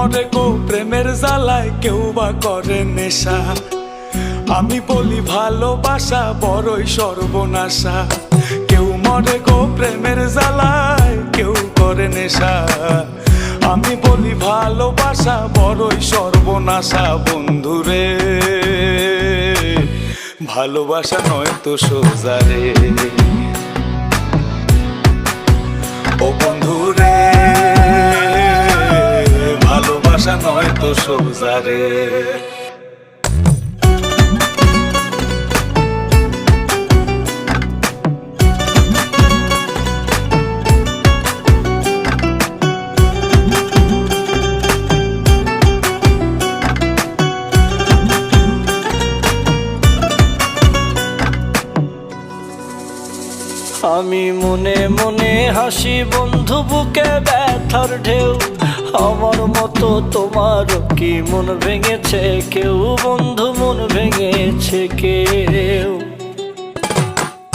মরে গো প্রেমের জ্বালায়, কেউ বা করে নেশা। আমি বলি ভালোবাসা বড়ই সর্বনাশা। কেউ মরে গো প্রেমের জ্বালায়, কেউ করে নেশা। আমি বলি ভালোবাসা বড়ই সর্বনাশা। বন্ধুরে ভালোবাসা নয় তো সোজা রে। ও বন্ধুরে ভালোবাসা নয় তো সোজা রে। আমি মনে মনে হাসি বন্ধু, বুকে ব্যথার ঢেউ। আমার মতো তোমারও কি মন ভেঙেছে কেউ? বন্ধু মন ভেঙেছে কেউ?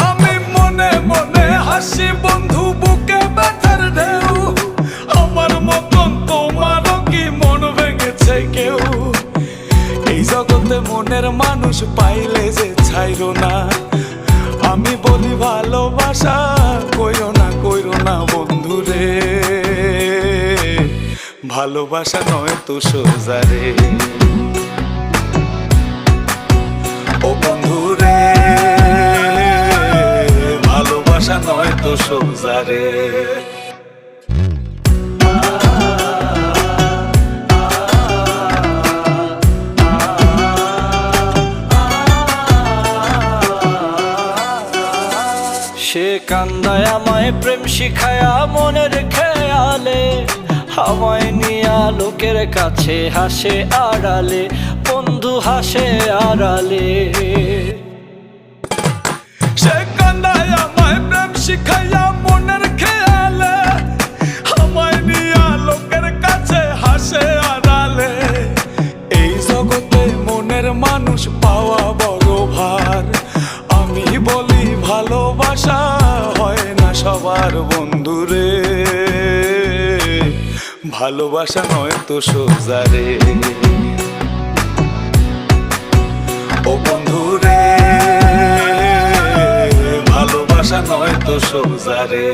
আমি মনে মনে হাসি বন্ধু, বুকে ব্যথার ঢেউ। আমার মতন তোমারও কি মন ভেঙেছে কেউ? এই জগতে মনের মানুষ পাইলে যে ছাইরো না। আমি বলি ভালোবাসা কইরো না বন্ধুরে। ভালোবাসা নয় তো সোজা রে। ও বন্ধুরে ভালোবাসা নয় তো সোজা রে। সে কান্দায় আমায় প্রেম শিখায়া মনের খেয়ালে, আমায় নিয়া লোকের কাছে হাসে আড়ালে। বন্ধু হাসে আড়ালে। সে কান্দায় আমায় প্রেম শিখাইয়া মনের খেয়ালে, আমায় নিয়া লোকের কাছে হাসে আড়ালে। এই জগতে মনের মানুষ পাওয়া বড় ভার। আমি বলি ভালোবাসা হয় না সবার বন্ধুরে। ভালোবাসা নয় তো সোজা রে। ও বন্ধুরে ভালোবাসা নয় তো সোজা রে।